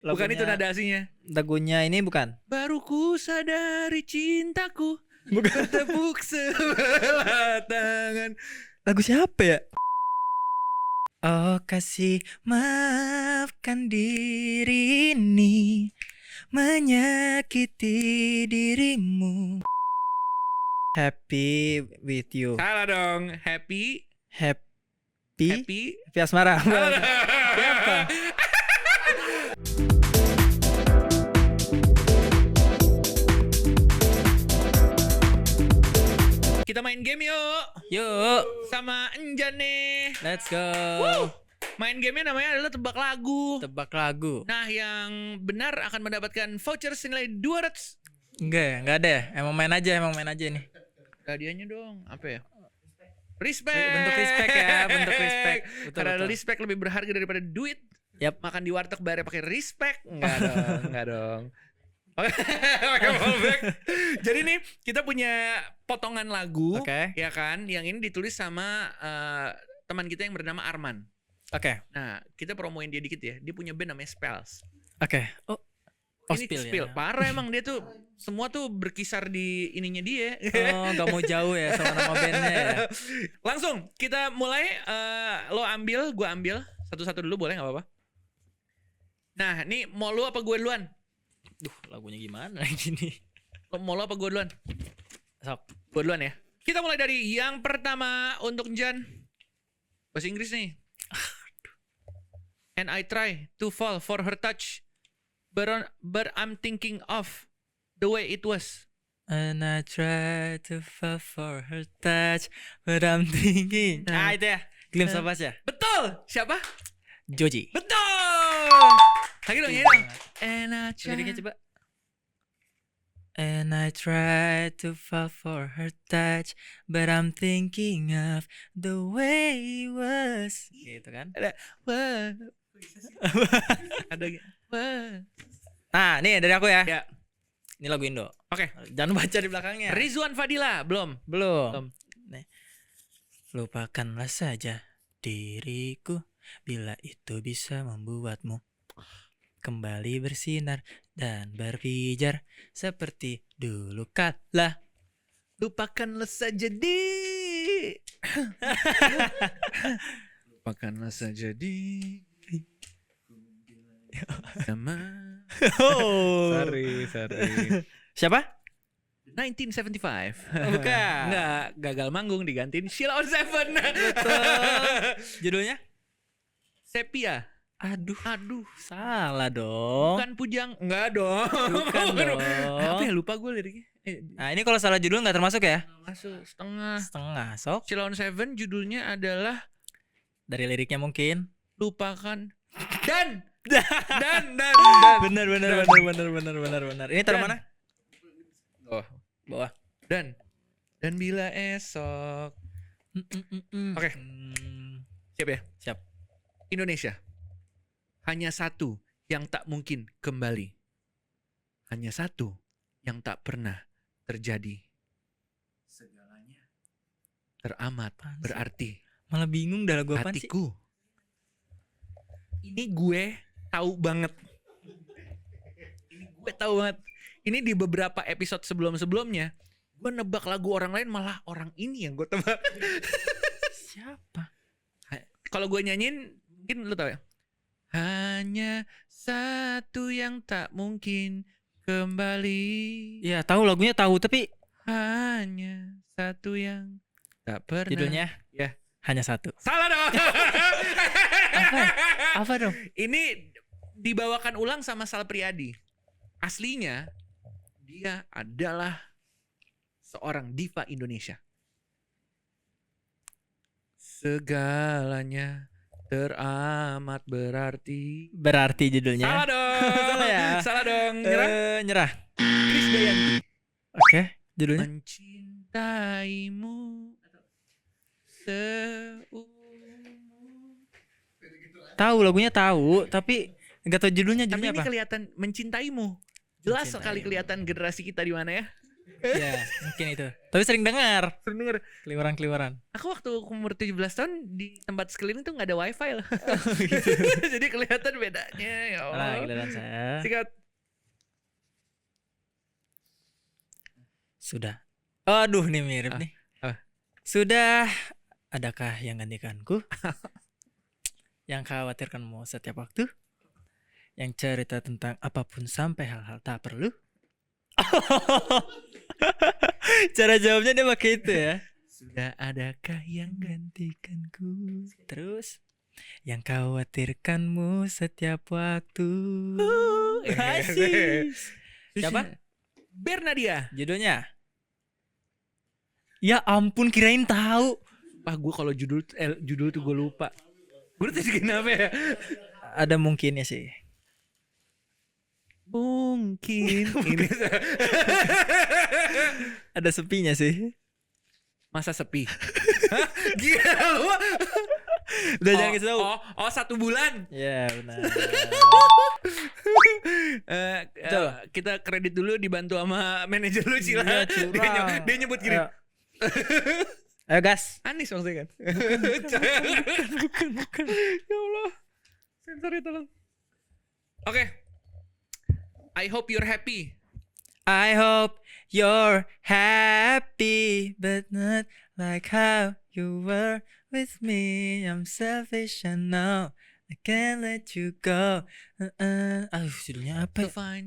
Bukan itu nada aslinya. Lagunya ini bukan. Baru ku sadari cintaku Bukan. bertepuk sebelah tangan. Lagu siapa ya? Oh kasih maafkan diri ini menyakiti dirimu. Happy with you. Salah dong. Happy Happy asmara. Siapa? Kita main game yuk. Yuk, Sama Enjan nih. let's go. Main gamenya namanya adalah tebak lagu. Tebak lagu. Nah, yang benar akan mendapatkan voucher senilai 200. Enggak ada ya. Emang main aja nih. Hadiahnya dong, apa ya? Respect. Bentuk respect ya, bentuk respect. Betul, Karena betul. respect lebih berharga daripada duit. Yap. Makan di warteg bayarnya pakai respect. Enggak dong. Pakai fallback. Jadi nih kita punya potongan lagu, Oke. ya kan? Yang ini ditulis sama teman kita yang bernama Arman. Oke. Nah, kita promoin dia dikit ya. Dia punya band namanya Spells. Oke. Oh, Ini spill ya. Parah emang dia tuh semua tuh berkisar di ininya dia. Oh, gak mau jauh ya sama nama bandnya ya. Langsung kita mulai. Lo ambil, gue ambil satu-satu dulu, boleh nggak apa-apa? Nah, nih mau lo apa gue duluan? Duh, lagunya gimana gini? Mau lo apa gue duluan? Sok. Gue duluan ya. Kita mulai dari yang pertama untuk Jan. Bahasa Inggris nih. And I try to fall for her touch, but I'm thinking of the way it was. And I try to fall for her touch, but I'm thinking. Itu ya. Glimpse of Us ya. Betul. Siapa? Joji. Betul. Lagi dong, ya dong. And I try. Liriknya coba. And I try to fall for her touch, but I'm thinking of the way it was. Gitu kan? Ada. Wah. Ada. Wah. Nah, nih dari aku ya. Ya. Ini lagu Indo. Oke. Jangan baca di belakangnya. Rizwan Fadila belum. Belum. Nih. Lupakanlah saja diriku bila itu bisa membuatmu kembali bersinar dan berpijar seperti dulu kala. Lupakanlah saja Lupakanlah saja sama. Oh. Sorry. Siapa? 1975. Bukan. Enggak, gagal manggung digantiin Sheila on Seven. Betul. Judulnya? Sepia. Aduh, Aduh, salah dong. bukan Pujang. Enggak dong. Bukan dong. Apa ya, lupa gue liriknya. Nah, ini kalau salah judul nggak termasuk ya? Masuk setengah. Setengah, sok. Sheila on Seven judulnya adalah Dari liriknya mungkin. Lupakan dan. Benar. Ini taruh mana? Bawah. Dan bila esok. Oke. Siap ya? Siap. Indonesia. Hanya satu yang tak mungkin kembali. Hanya satu yang tak pernah terjadi. Segalanya teramat berarti. Malah bingung dah lagu apaan sih? Hatiku. Ini gue tahu banget. Ini di beberapa episode sebelum-sebelumnya gue nebak lagu orang lain, malah orang ini yang gue tebak. Siapa? Kalau gue nyanyiin mungkin lu tahu ya. Hanya satu yang tak mungkin kembali. Ya tahu lagunya tahu tapi Hanya satu yang tak pernah. judulnya Ya. hanya satu. Salah dong. Apa dong? Ini dibawakan ulang sama Sal Priadi. Aslinya dia adalah seorang diva Indonesia. Segalanya teramat berarti. Berarti judulnya. Salah dong. Salah ya? Salah dong. Nyerah. Nyerah. Krisdayanti. Oke, judulnya. Mencintaimu Tahu lagunya tahu, tapi nggak tahu judulnya Tapi ini apa. kelihatan mencintaimu. Jelas Mencintaimu. sekali kelihatan generasi kita di mana ya. Ya, mungkin itu. Tapi sering dengar Sering denger. keliwaran-keliwaran. Aku waktu umur 17 tahun di tempat sekeliling tuh gak ada wifi loh. Jadi kelihatan bedanya. Ya Nah, Allah. giliran saya. Sikat. Sudah. Aduh, nih mirip nih. Sudah. Adakah yang gantikanku? Yang khawatirkanmu setiap waktu? Yang cerita tentang apapun sampai hal-hal tak perlu? Cara jawabnya dia pakai itu ya. Sudah adakah yang Gantikanku. Terus yang khawatirkanmu setiap waktu. Asyik. Siapa? Bernadia. Judulnya? Ya ampun, kirain tahu. Wah, gue kalau judul tuh gue lupa. Gue tadi kenapa ya? Ada mungkinnya sih. Mungkin ini Ada sepinya sih. masa sepi. Hah? Gila lu. Udah jangan kasih tahu. Oh, 1 bulan. Ya benar. Betul. Kita kredit dulu dibantu sama manajer lu Cila. Iya, curang. Dia nyebut gini. Ayo gas. Anis maksudnya kan. Bukan. Ya Allah. Sensor itu tolong. Oke. I hope you're happy. I hope you're happy, but not like how you were with me. I'm selfish, I know. I can't let you go. Judulnya apa? So fine.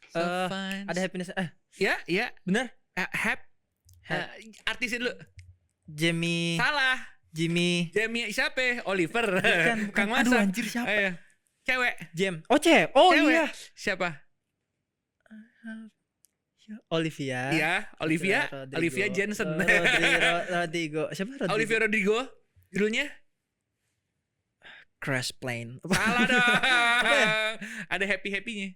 So fine. Ada happiness. Ya. Bener? Artisnya dulu. Jamie. Salah. Jimmy. Jamie siapa? Oliver. Bukan. Kang Aduh, Masak. anjir, siapa? Ayo. Cewek. Jam. Oh, Oh Cewek. iya. Siapa? Olivia. Iya, Olivia. Rodrigo. Olivia Jensen. Rodrigo. Siapa Rodrigo? Olivia Rodrigo. Judulnya? Crash Plane. Salah dong. Apa ya? Ada happy-happynya.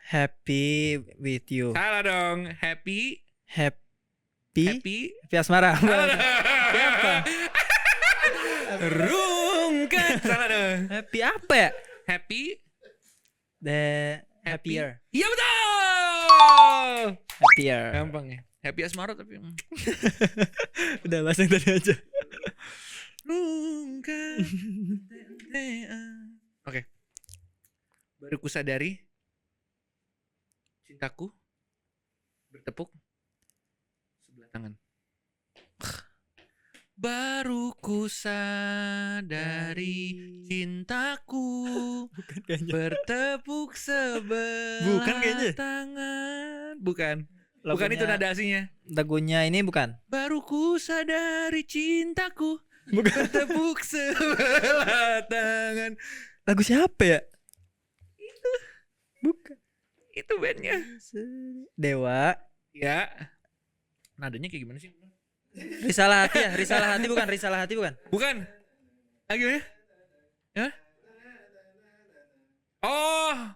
Happy with you. Salah dong. Happy. Happy Asmara. Salah dong. Siapa? Rungkat. Salah dong. Happy apa ya? Happy. The Happier. Iya betul. Happier. Gampang ya. Happy Asmara tapi. Udah bahas yang tadi aja. Rungkat. Oke. Baru kusadari cintaku bertepuk sebelah tangan. Baru kusadari cintaku Bukan kayaknya. bertepuk sebelah Bukan kayaknya. tangan. Bukan. Bukan Lagunya- itu nada aslinya. Lagunya ini bukan. Baru kusadari cintaku Bukan. bertepuk sebelah tangan. Lagu siapa ya? Bukan. Itu bandnya. Dewa. Ya. Nadanya kayak gimana sih? Risalah hati ya. Risalah hati bukan. Risalah hati bukan. Bukan. Ah, gimana? Ya? Oh.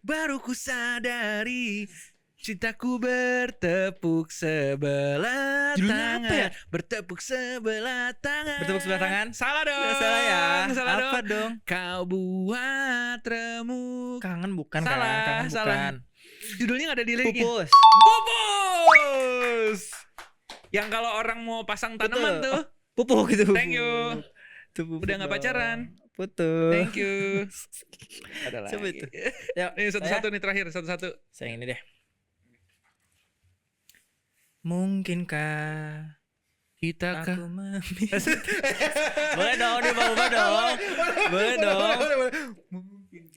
Baru ku sadari cintaku bertepuk sebelah Judulnya tangan. apa ya? Bertepuk sebelah tangan. Bertepuk sebelah tangan? Salah dong. Ya, salah ya. Salah Apa dong? Kau buat remuk. Kangen bukan Salah, kan? Kangen salah. bukan. Judulnya nggak ada di liriknya. Pupus. Pupus. Yang kalau orang mau pasang tanaman Betul. tuh. Pupuk gitu. Thank you. Itu pupuk Udah nggak dong. pacaran. Putus. Thank you. Ada Siapa lagi. itu? Ya, Ini satu-satu nih terakhir, satu-satu. saya ini deh. Mungkinkah Kita aku meminta? Boleh dong, dia mau dong. Boleh dong.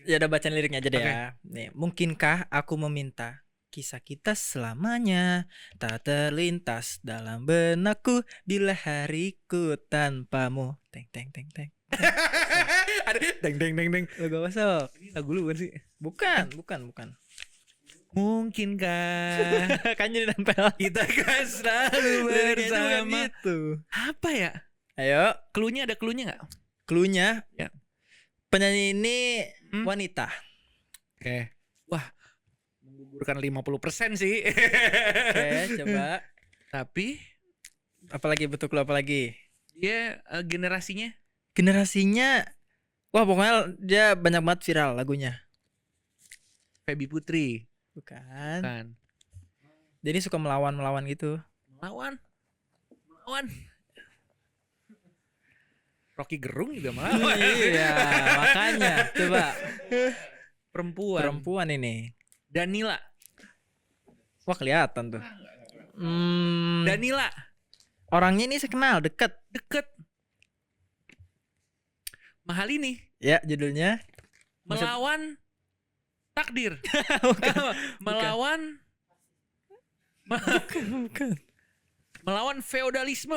Ya udah bacain liriknya aja deh ya. Nih, mungkinkah aku meminta kisah kita selamanya tak terlintas dalam benakku bila hariku tanpamu. Teng teng teng teng. Ada deng deng deng deng. Lo gak masuk. Ini lagu lu kan sih? Bukan. Mungkinkah Kan jadi nempel. kita kan selalu Liriknya itu bukan bersama? gitu. Apa ya? Ayo, Cluenya ada cluenya nggak? cluenya. Ya. Penyanyi ini Hmm? wanita. Oke. Wah, menggugurkan 50% sih. Oke, coba. Tapi Apalagi betul clue apalagi? dia generasinya Generasinya, wah pokoknya dia banyak banget viral lagunya. Feby Putri. Bukan. Kan. Jadi suka melawan gitu. Melawan. Rocky Gerung juga melawan. Iya, makanya coba Perempuan. ini. Danila. Wah, kelihatan tuh. Danila. Orangnya ini saya kenal, deket. Mahal ini. Ya, judulnya Melawan takdir. Melawan bukan. Melawan feodalisme.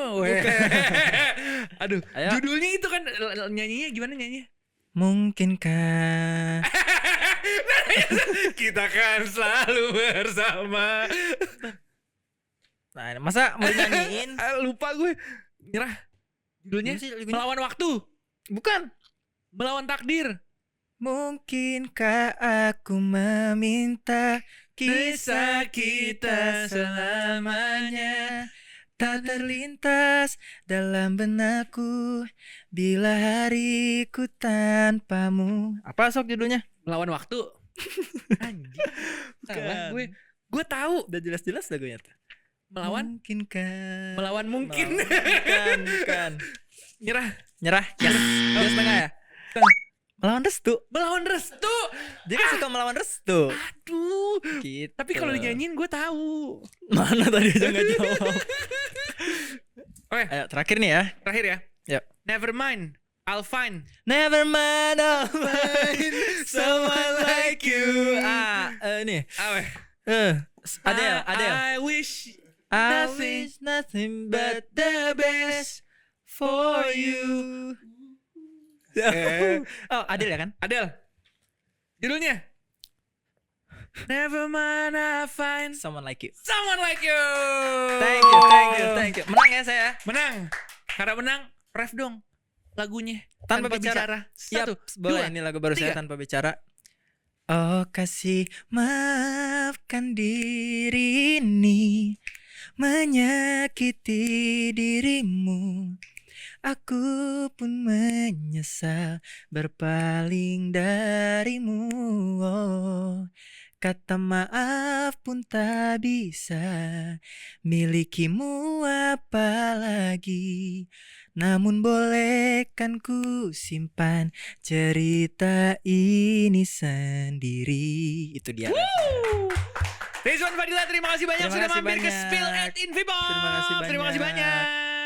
Aduh, Ayo. judulnya itu kan nyanyinya gimana nyanyinya? Mungkinkah Kita kan selalu bersama. Nah, masa mau nyanyiin? Lupa gue. Nyerah. Judulnya Gimana sih lagunya? Melawan waktu. Bukan. Melawan takdir. Mungkinkah aku meminta kisah kita selamanya tak terlintas dalam benakku bila hariku tanpamu. Apa sok judulnya? Melawan waktu. Anjing. Salah Bukan. gue tahu. Udah jelas-jelas lagunya tuh. Melawan Melawan mungkin. Bukan. Nyerah. Yes. Yes setengah ya? Melawan restu. Melawan restu. Dia kan suka melawan restu. Aduh. Gitu. Tapi kalau dinyanyiin gue tahu. Mana tadi aja nggak jawab. Oke, Ayo terakhir nih ya. terakhir ya. Yuk. Never mind, I'll find. Never mind, I'll find someone like you. Nih. Apa? Adele. I wish I nothing. wish nothing but the best for you. Oh, Adele ya kan? Adele. Judulnya Never mind, I'll find Someone like you. someone like you. Thank you. Menang ya saya. Menang. Karena menang, ref dong lagunya Tanpa bicara. Satu, Boleh dua, ini lagu baru saya tiga. tanpa bicara. Oh kasih, maafkan diri ini menyakiti dirimu. Aku pun menyesal berpaling darimu. Oh, kata maaf pun tak bisa milikimu apalagi. Namun bolehkan ku simpan cerita ini sendiri. Itu dia. Rizwan Fadila, terima kasih banyak Terima sudah kasih mampir ke banyak. Spill at Invibom. Terima kasih banyak. Terima kasih banyak.